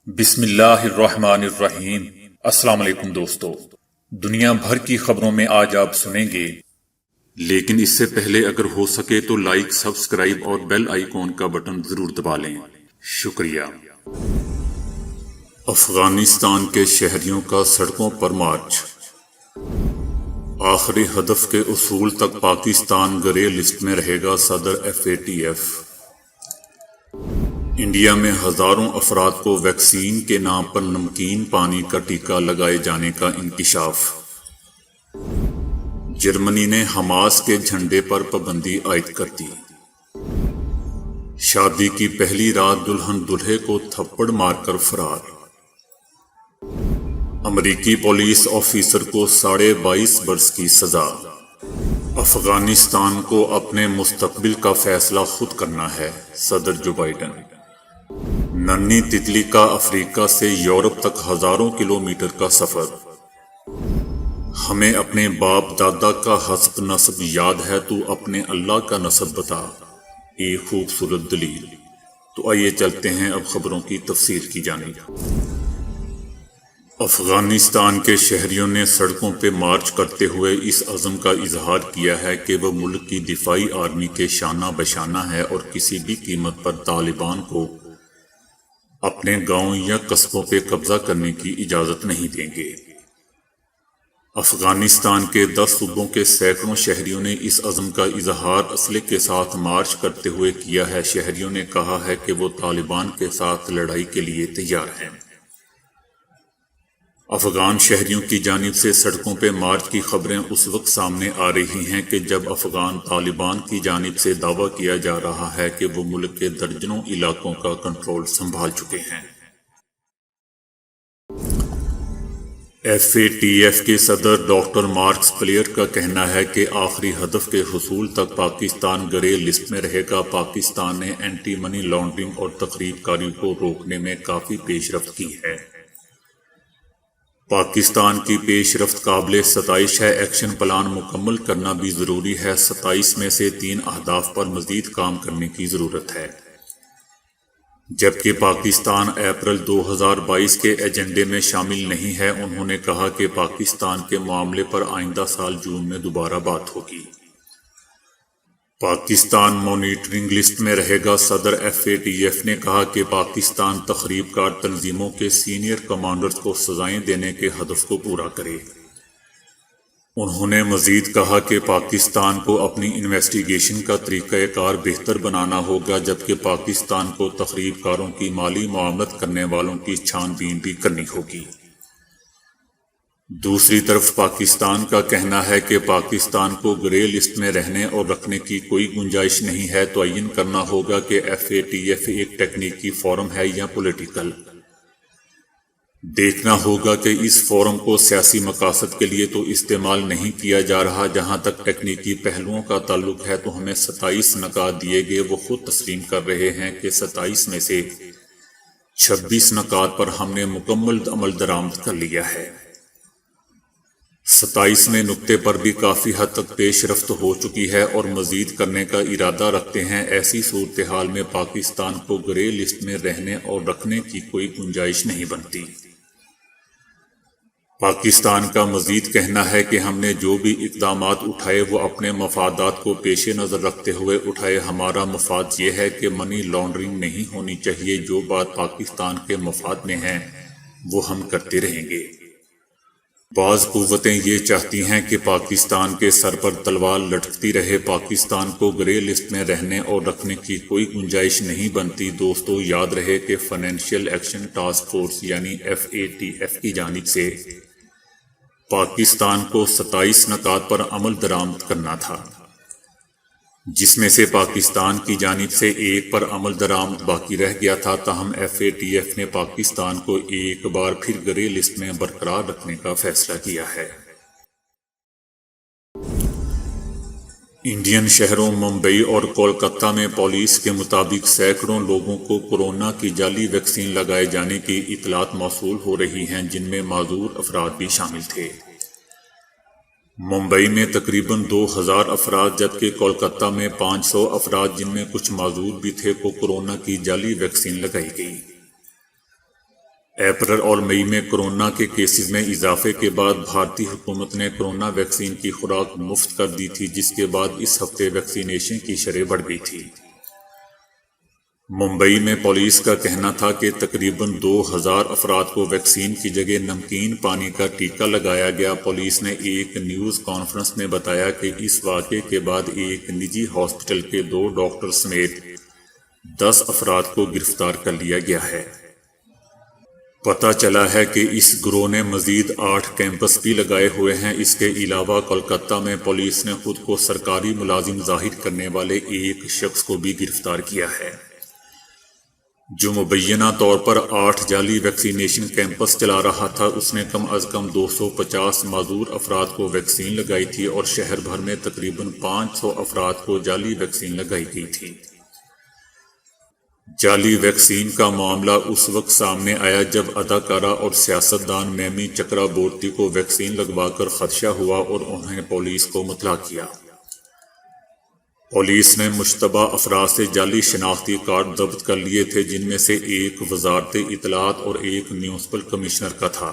بسم اللہ الرحمن الرحیم۔ السلام علیکم دوستو، دنیا بھر کی خبروں میں آج آپ سنیں گے، لیکن اس سے پہلے اگر ہو سکے تو لائک، سبسکرائب اور بیل آئیکن کا بٹن ضرور دبا لیں۔ شکریہ۔ افغانستان کے شہریوں کا سڑکوں پر مارچ۔ آخری ہدف کے حصول تک پاکستان گرے لسٹ میں رہے گا، صدر FATF۔ انڈیا میں ہزاروں افراد کو ویکسین کے نام پر نمکین پانی کا ٹیکہ لگائے جانے کا انکشاف۔ جرمنی نے حماس کے جھنڈے پر پابندی عائد کر دی۔ شادی کی پہلی رات دلہن دولہے کو تھپڑ مار کر فرار۔ امریکی پولیس آفیسر کو 22.5 برس کی سزا۔ افغانستان کو اپنے مستقبل کا فیصلہ خود کرنا ہے، صدر جو بائیڈن۔ ننھی تتلی کا افریقہ سے یورپ تک ہزاروں کلومیٹر کا سفر۔ ہمیں اپنے باپ دادا کا حسب نسب یاد ہے، تو اپنے اللہ کا نسب بتا، ایک خوبصورت دلیل۔ تو آئیے چلتے ہیں اب خبروں کی تفصیل کی جانب۔ افغانستان کے شہریوں نے سڑکوں پہ مارچ کرتے ہوئے اس عزم کا اظہار کیا ہے کہ وہ ملک کی دفاعی آرمی کے شانہ بشانہ ہے اور کسی بھی قیمت پر طالبان کو اپنے گاؤں یا قصبوں پہ قبضہ کرنے کی اجازت نہیں دیں گے۔ افغانستان کے 10 صوبوں کے سینکڑوں شہریوں نے اس عزم کا اظہار اسلحے کے ساتھ مارچ کرتے ہوئے کیا ہے۔ شہریوں نے کہا ہے کہ وہ طالبان کے ساتھ لڑائی کے لیے تیار ہیں۔ افغان شہریوں کی جانب سے سڑکوں پہ مارچ کی خبریں اس وقت سامنے آ رہی ہیں کہ جب افغان طالبان کی جانب سے دعویٰ کیا جا رہا ہے کہ وہ ملک کے درجنوں علاقوں کا کنٹرول سنبھال چکے ہیں۔ FATF کے صدر ڈاکٹر مارکس پلیئر کا کہنا ہے کہ آخری ہدف کے حصول تک پاکستان گرے لسٹ میں رہے گا۔ پاکستان نے اینٹی منی لانڈرنگ اور تخریب کاری کو روکنے میں کافی پیش رفت کی ہے۔ پاکستان کی پیش رفت قابل ستائش ہے۔ ایکشن پلان مکمل کرنا بھی ضروری ہے۔ 27 میں سے 3 اہداف پر مزید کام کرنے کی ضرورت ہے، جبکہ پاکستان اپریل 2022 کے ایجنڈے میں شامل نہیں ہے۔ انہوں نے کہا کہ پاکستان کے معاملے پر آئندہ سال جون میں دوبارہ بات ہوگی۔ پاکستان مانیٹرنگ لسٹ میں رہے گا۔ صدر FATF نے کہا کہ پاکستان تخریب کار تنظیموں کے سینئر کمانڈرز کو سزائیں دینے کے ہدف کو پورا کرے۔ انہوں نے مزید کہا کہ پاکستان کو اپنی انویسٹیگیشن کا طریقہ کار بہتر بنانا ہوگا، جبکہ پاکستان کو تخریب کاروں کی مالی معاونت کرنے والوں کی چھان بین بھی کرنی ہوگی۔ دوسری طرف پاکستان کا کہنا ہے کہ پاکستان کو گرے لسٹ میں رہنے اور رکھنے کی کوئی گنجائش نہیں ہے۔ تعین کرنا ہوگا کہ FATF ایک ٹیکنیکی فورم ہے یا پولیٹیکل۔ دیکھنا ہوگا کہ اس فورم کو سیاسی مقاصد کے لیے تو استعمال نہیں کیا جا رہا۔ جہاں تک تکنیکی پہلوؤں کا تعلق ہے تو ہمیں 27 نکات دیے گئے، وہ خود تسلیم کر رہے ہیں کہ 27 میں سے 26 نکات پر ہم نے مکمل عمل درآمد کر لیا ہے۔ 27ویں نکتے پر بھی کافی حد تک پیش رفت ہو چکی ہے اور مزید کرنے کا ارادہ رکھتے ہیں۔ ایسی صورتحال میں پاکستان کو گرے لسٹ میں رہنے اور رکھنے کی کوئی گنجائش نہیں بنتی۔ پاکستان کا مزید کہنا ہے کہ ہم نے جو بھی اقدامات اٹھائے وہ اپنے مفادات کو پیش نظر رکھتے ہوئے اٹھائے۔ ہمارا مفاد یہ ہے کہ منی لانڈرنگ نہیں ہونی چاہیے۔ جو بات پاکستان کے مفاد میں ہے وہ ہم کرتے رہیں گے۔ بعض قوتیں یہ چاہتی ہیں کہ پاکستان کے سر پر تلوار لٹکتی رہے۔ پاکستان کو گرے لسٹ میں رہنے اور رکھنے کی کوئی گنجائش نہیں بنتی۔ دوستو، یاد رہے کہ فائنینشیل ایکشن ٹاسک فورس یعنی FATF کی جانب سے پاکستان کو 27 نکات پر عمل درآمد کرنا تھا، جس میں سے پاکستان کی جانب سے 1 پر عمل درآمد باقی رہ گیا تھا۔ تاہم FATF نے پاکستان کو ایک بار پھر گرے لسٹ میں برقرار رکھنے کا فیصلہ کیا ہے۔ انڈین شہروں ممبئی اور کولکتہ میں پولیس کے مطابق سینکڑوں لوگوں کو کورونا کی جعلی ویکسین لگائے جانے کی اطلاعات موصول ہو رہی ہیں، جن میں معذور افراد بھی شامل تھے۔ ممبئی میں تقریباً 2000 افراد جبکہ کولکتہ میں 500 افراد جن میں کچھ معذور بھی تھے کو کورونا کی جعلی ویکسین لگائی گئی۔ اپریل اور مئی میں کورونا کے کیسز میں اضافے کے بعد بھارتی حکومت نے کورونا ویکسین کی خوراک مفت کر دی تھی، جس کے بعد اس ہفتے ویکسینیشن کی شرح بڑھ گئی تھی۔ ممبئی میں پولیس کا کہنا تھا کہ تقریباً 2000 افراد کو ویکسین کی جگہ نمکین پانی کا ٹیکہ لگایا گیا۔ پولیس نے ایک نیوز کانفرنس میں بتایا کہ اس واقعے کے بعد ایک نجی ہاسپٹل کے 2 ڈاکٹر سمیت 10 افراد کو گرفتار کر لیا گیا ہے۔ پتہ چلا ہے کہ اس گروہ نے مزید 8 کیمپس بھی لگائے ہوئے ہیں۔ اس کے علاوہ کولکتہ میں پولیس نے خود کو سرکاری ملازم ظاہر کرنے والے ایک شخص کو بھی گرفتار کیا ہے، جو مبینہ طور پر 8 جعلی ویکسینیشن کیمپس چلا رہا تھا۔ اس نے کم از کم 250 معذور افراد کو ویکسین لگائی تھی اور شہر بھر میں تقریباً 500 افراد کو جعلی ویکسین لگائی گئی تھی۔ جعلی ویکسین کا معاملہ اس وقت سامنے آیا جب اداکارہ اور سیاستدان میمی چکرابورتی کو ویکسین لگوا کر خدشہ ہوا اور انہوں نے پولیس کو مطلع کیا۔ پولیس نے مشتبہ افراد سے جعلی شناختی کارڈ ضبط کر لیے تھے، جن میں سے ایک وزارت اطلاعات اور ایک میونسپل کمشنر کا تھا۔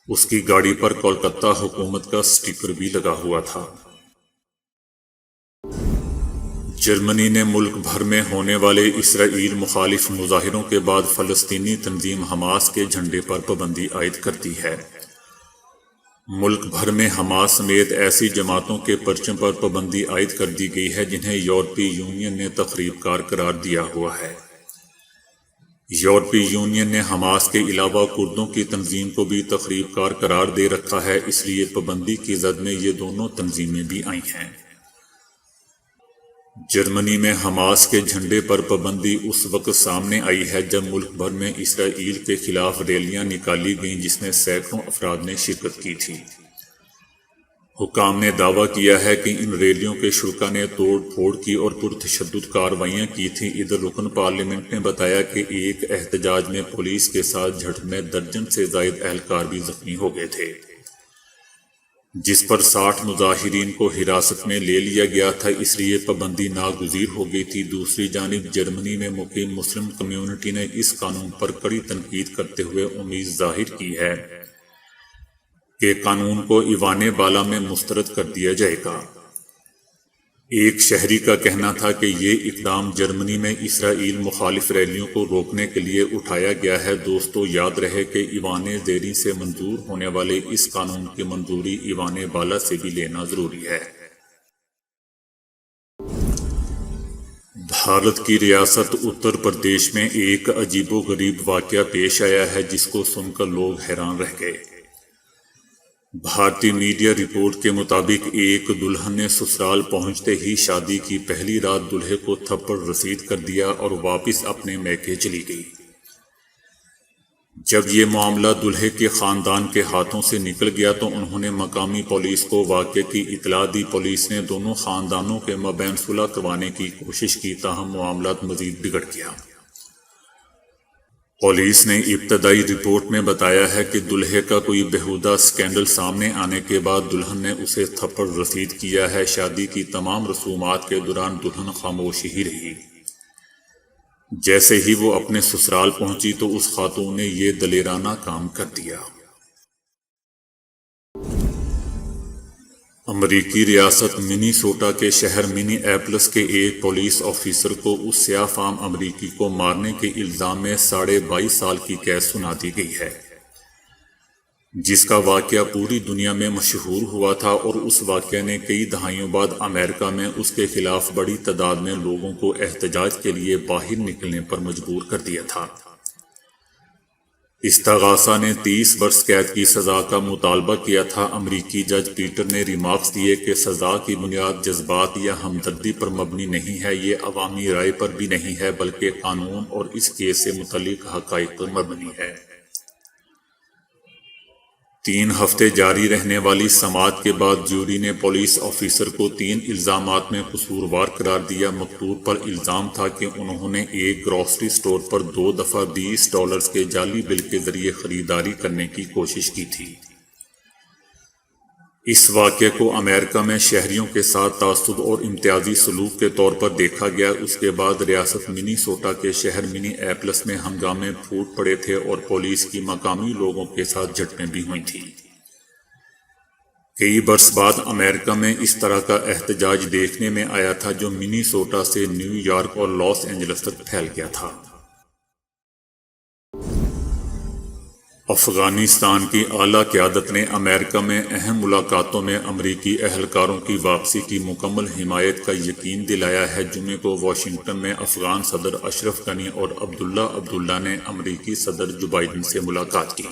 اس کی گاڑی پر کولکتہ حکومت کا سٹیکر بھی لگا ہوا تھا۔ جرمنی نے ملک بھر میں ہونے والے اسرائیل مخالف مظاہروں کے بعد فلسطینی تنظیم حماس کے جھنڈے پر پابندی عائد کر دی ہے۔ ملک بھر میں حماس سمیت ایسی جماعتوں کے پرچم پر پابندی عائد کر دی گئی ہے جنہیں یورپی یونین نے تخریب کار قرار دیا ہوا ہے۔ یورپی یونین نے حماس کے علاوہ کردوں کی تنظیم کو بھی تخریب کار قرار دے رکھا ہے، اس لیے پابندی کی زد میں یہ دونوں تنظیمیں بھی آئی ہیں۔ جرمنی میں حماس کے جھنڈے پر پابندی اس وقت سامنے آئی ہے جب ملک بھر میں اسرائیل کے خلاف ریلیاں نکالی گئیں جس میں سینکڑوں افراد نے شرکت کی تھی۔ حکام نے دعویٰ کیا ہے کہ ان ریلیوں کے شرکاء نے توڑ پھوڑ کی اور پرتشدد کارروائیاں کی تھیں۔ ادھر رکن پارلیمنٹ نے بتایا کہ ایک احتجاج میں پولیس کے ساتھ جھڑپ میں درجن سے زائد اہلکار بھی زخمی ہو گئے تھے، جس پر 60 مظاہرین کو حراست میں لے لیا گیا تھا، اس لیے پابندی ناگزیر ہو گئی تھی۔ دوسری جانب جرمنی میں مقیم مسلم کمیونٹی نے اس قانون پر کڑی تنقید کرتے ہوئے امید ظاہر کی ہے کہ قانون کو ایوان بالا میں مسترد کر دیا جائے گا۔ ایک شہری کا کہنا تھا کہ یہ اقدام جرمنی میں اسرائیل مخالف ریلیوں کو روکنے کے لیے اٹھایا گیا ہے۔ دوستو، یاد رہے کہ ایوان زیریں سے منظور ہونے والے اس قانون کی منظوری ایوان بالا سے بھی لینا ضروری ہے۔ بھارت کی ریاست اتر پردیش میں ایک عجیب و غریب واقعہ پیش آیا ہے جس کو سن کر لوگ حیران رہ گئے۔ بھارتی میڈیا رپورٹ کے مطابق ایک دلہن نے سسرال پہنچتے ہی شادی کی پہلی رات دلہے کو تھپڑ رسید کر دیا اور واپس اپنے میکے چلی گئی۔ جب یہ معاملہ دلہے کے خاندان کے ہاتھوں سے نکل گیا تو انہوں نے مقامی پولیس کو واقعے کی اطلاع دی۔ پولیس نے دونوں خاندانوں کے مابین صلح کروانے کی کوشش کی، تاہم معاملات مزید بگڑ گیا۔ پولیس نے ابتدائی رپورٹ میں بتایا ہے کہ دلہے کا کوئی بیہودہ سکینڈل سامنے آنے کے بعد دلہن نے اسے تھپڑ رسید کیا ہے۔ شادی کی تمام رسومات کے دوران دلہن خاموش ہی رہی۔ جیسے ہی وہ اپنے سسرال پہنچی تو اس خاتون نے یہ دلیرانہ کام کر دیا۔ امریکی ریاست منی سوٹا کے شہر منی ایپلس کے ایک پولیس آفیسر کو اس سیاہ فام امریکی کو مارنے کے الزام میں 22.5 سال کی قید سنا دی گئی ہے، جس کا واقعہ پوری دنیا میں مشہور ہوا تھا اور اس واقعے نے کئی دہائیوں بعد امریکہ میں اس کے خلاف بڑی تعداد میں لوگوں کو احتجاج کے لیے باہر نکلنے پر مجبور کر دیا تھا۔ استغاثہ نے 30 برس قید کی سزا کا مطالبہ کیا تھا۔ امریکی جج پیٹر نے ریمارکس دیے کہ سزا کی بنیاد جذبات یا ہمدردی پر مبنی نہیں ہے، یہ عوامی رائے پر بھی نہیں ہے، بلکہ قانون اور اس کیس سے متعلق حقائق پر مبنی ہے۔ 3 ہفتے جاری رہنے والی سماعت کے بعد جوری نے پولیس آفیسر کو 3 الزامات میں قصوروار قرار دیا۔ مکتوب پر الزام تھا کہ انہوں نے ایک گروسری سٹور پر 2 دفعہ $20 کے جعلی بل کے ذریعے خریداری کرنے کی کوشش کی تھی۔ اس واقعے کو امریکہ میں شہریوں کے ساتھ تعصب اور امتیازی سلوک کے طور پر دیکھا گیا۔ اس کے بعد ریاست منیسوٹا کے شہر منی ایپلس میں ہنگامے پھوٹ پڑے تھے اور پولیس کی مقامی لوگوں کے ساتھ جھڑپیں بھی ہوئی تھیں۔ کئی برس بعد امریکہ میں اس طرح کا احتجاج دیکھنے میں آیا تھا جو منیسوٹا سے نیو یارک اور لاس اینجلس تک پھیل گیا تھا۔ افغانستان کی اعلیٰ قیادت نے امریکہ میں اہم ملاقاتوں میں امریکی اہلکاروں کی واپسی کی مکمل حمایت کا یقین دلایا ہے۔ جمعے کو واشنگٹن میں افغان صدر اشرف غنی اور عبداللہ نے امریکی صدر جو بائیڈن سے ملاقات کی۔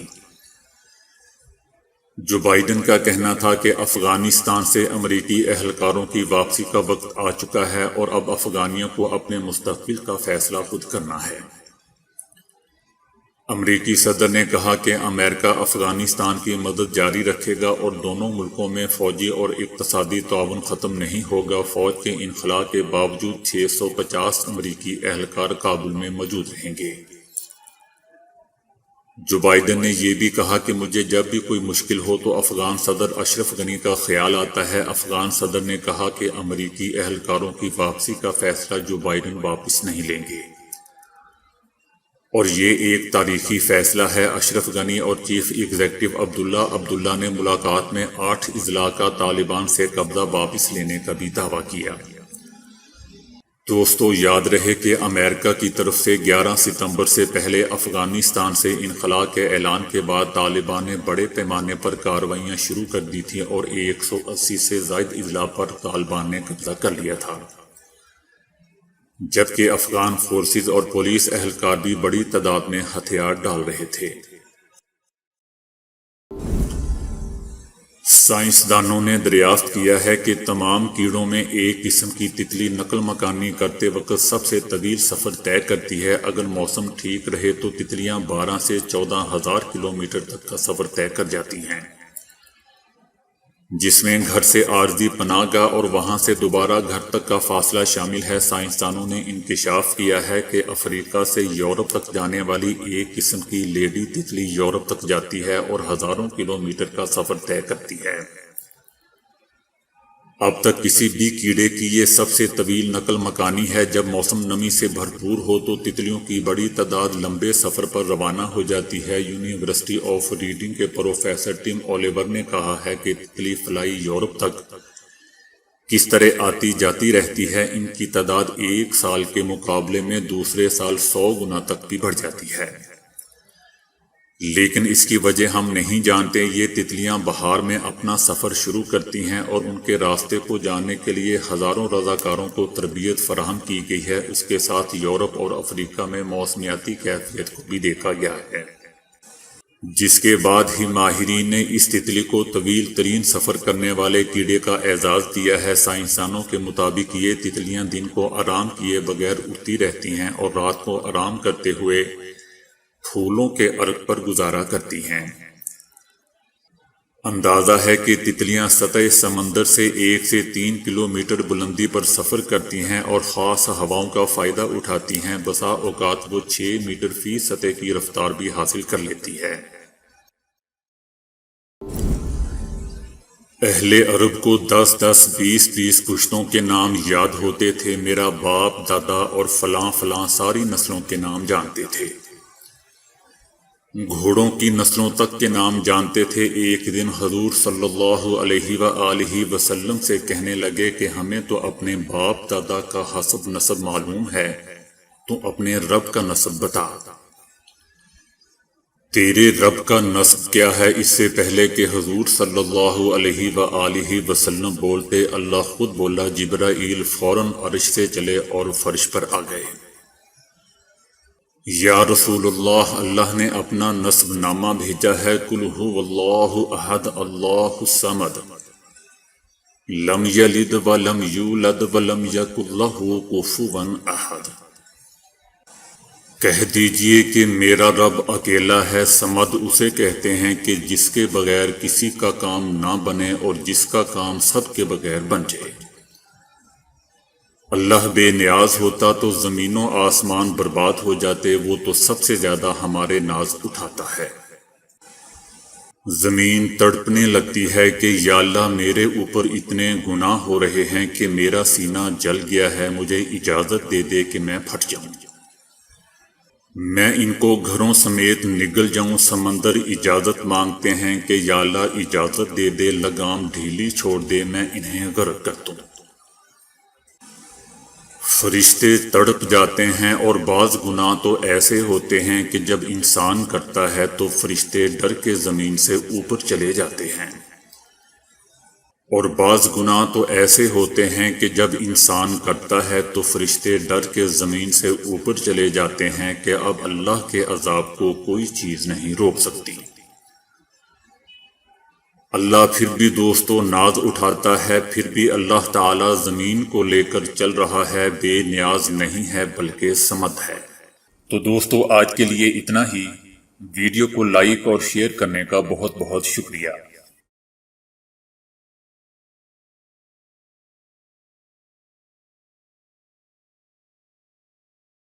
جو بائیڈن کا کہنا تھا کہ افغانستان سے امریکی اہلکاروں کی واپسی کا وقت آ چکا ہے اور اب افغانیوں کو اپنے مستقبل کا فیصلہ خود کرنا ہے۔ امریکی صدر نے کہا کہ امریکہ افغانستان کی مدد جاری رکھے گا اور دونوں ملکوں میں فوجی اور اقتصادی تعاون ختم نہیں ہوگا۔ فوج کے انخلاء کے باوجود 650 امریکی اہلکار کابل میں موجود رہیں گے۔ جو بائیڈن نے یہ بھی کہا کہ مجھے جب بھی کوئی مشکل ہو تو افغان صدر اشرف غنی کا خیال آتا ہے۔ افغان صدر نے کہا کہ امریکی اہلکاروں کی واپسی کا فیصلہ جو بائیڈن واپس نہیں لیں گے اور یہ ایک تاریخی فیصلہ ہے۔ اشرف غنی اور چیف ایگزیکٹو عبداللہ نے ملاقات میں 8 اضلاع کا طالبان سے قبضہ واپس لینے کا بھی دعویٰ کیا۔ دوستو، یاد رہے کہ امریکہ کی طرف سے 11 ستمبر سے پہلے افغانستان سے انخلاء کے اعلان کے بعد طالبان نے بڑے پیمانے پر کارروائیاں شروع کر دی تھیں اور 180 سے زائد اضلاع پر طالبان نے قبضہ کر لیا تھا، جبکہ افغان فورسز اور پولیس اہلکار بھی بڑی تعداد میں ہتھیار ڈال رہے تھے۔ سائنسدانوں نے دریافت کیا ہے کہ تمام کیڑوں میں ایک قسم کی تتلی نقل مکانی کرتے وقت سب سے طویل سفر طے کرتی ہے۔ اگر موسم ٹھیک رہے تو تتلیاں 12 سے 14,000 کلومیٹر تک کا سفر طے کر جاتی ہیں، جس میں گھر سے عارضی پناہ گاہ اور وہاں سے دوبارہ گھر تک کا فاصلہ شامل ہے۔ سائنسدانوں نے انکشاف کیا ہے کہ افریقہ سے یورپ تک جانے والی ایک قسم کی لیڈی تتلی یورپ تک جاتی ہے اور ہزاروں کلومیٹر کا سفر طے کرتی ہے۔ اب تک کسی بھی کیڑے کی یہ سب سے طویل نقل مکانی ہے۔ جب موسم نمی سے بھرپور ہو تو تتلیوں کی بڑی تعداد لمبے سفر پر روانہ ہو جاتی ہے۔ یونیورسٹی آف ریڈنگ کے پروفیسر ٹم اولیور نے کہا ہے کہ تتلی فلائی یورپ تک کس طرح آتی جاتی رہتی ہے۔ ان کی تعداد ایک سال کے مقابلے میں دوسرے سال 100 گنا تک بھی بڑھ جاتی ہے، لیکن اس کی وجہ ہم نہیں جانتے۔ یہ تتلیاں بہار میں اپنا سفر شروع کرتی ہیں اور ان کے راستے کو جاننے کے لیے ہزاروں رضاکاروں کو تربیت فراہم کی گئی ہے۔ اس کے ساتھ یورپ اور افریقہ میں موسمیاتی کیفیت کو بھی دیکھا گیا ہے، جس کے بعد ہی ماہرین نے اس تتلی کو طویل ترین سفر کرنے والے کیڑے کا اعزاز دیا ہے۔ سائنسدانوں کے مطابق یہ تتلیاں دن کو آرام کیے بغیر اڑتی رہتی ہیں اور رات کو آرام کرتے ہوئے پھولوں کے عرق پر گزارا کرتی ہیں۔ اندازہ ہے کہ تتلیاں سطح سمندر سے 1 سے 3 کلومیٹر بلندی پر سفر کرتی ہیں اور خاص ہواؤں کا فائدہ اٹھاتی ہیں۔ بسا اوقات وہ 6 میٹر فی سطح کی رفتار بھی حاصل کر لیتی ہے۔ اہل عرب کو 10 20 پشتوں کے نام یاد ہوتے تھے۔ میرا باپ، دادا اور فلاں ساری نسلوں کے نام جانتے تھے۔ گھوڑوں کی نسلوں تک کے نام جانتے تھے۔ ایک دن حضور صلی اللہ علیہ وآلہ وسلم سے کہنے لگے کہ ہمیں تو اپنے باپ دادا کا حسب نسب معلوم ہے، تو اپنے رب کا نسب بتا۔ تیرے رب کا نسب کیا ہے؟ اس سے پہلے کہ حضور صلی اللہ علیہ وآلہ وسلم بولتے، اللہ خود بولا، جبرائیل فوراً عرش سے چلے اور فرش پر آ گئے۔ یا رسول اللہ، اللہ نے اپنا نسب نامہ بھیجا ہے۔ قل هو اللہ احد اللہ الصمد لم یلد ولم یولد ولم یکن لہ کفوا احد۔ کہہ دیجئے کہ میرا رب اکیلا ہے۔ صمد اسے کہتے ہیں کہ جس کے بغیر کسی کا کام نہ بنے اور جس کا کام سب کے بغیر بن جائے۔ اللہ بے نیاز ہوتا تو زمین و آسمان برباد ہو جاتے، وہ تو سب سے زیادہ ہمارے ناز اٹھاتا ہے۔ زمین تڑپنے لگتی ہے کہ یا اللہ میرے اوپر اتنے گناہ ہو رہے ہیں کہ میرا سینہ جل گیا ہے، مجھے اجازت دے دے کہ میں پھٹ جاؤں، میں ان کو گھروں سمیت نگل جاؤں۔ سمندر اجازت مانگتے ہیں کہ یا اللہ اجازت دے دے، لگام ڈھیلی چھوڑ دے، میں انہیں غرق کر دوں۔ فرشتے تڑپ جاتے ہیں، اور بعض گناہ تو ایسے ہوتے ہیں کہ جب انسان کرتا ہے تو فرشتے ڈر کے زمین سے اوپر چلے جاتے ہیں، اور بعض گناہ تو ایسے ہوتے ہیں کہ جب انسان کرتا ہے تو فرشتے ڈر کے زمین سے اوپر چلے جاتے ہیں کہ اب اللہ کے عذاب کو کوئی چیز نہیں روک سکتی۔ اللہ پھر بھی دوستو ناز اٹھاتا ہے، پھر بھی اللہ تعالی زمین کو لے کر چل رہا ہے، بے نیاز نہیں ہے بلکہ صمد ہے۔ تو دوستو آج کے لیے اتنا ہی۔ ویڈیو کو لائک اور شیئر کرنے کا بہت بہت شکریہ۔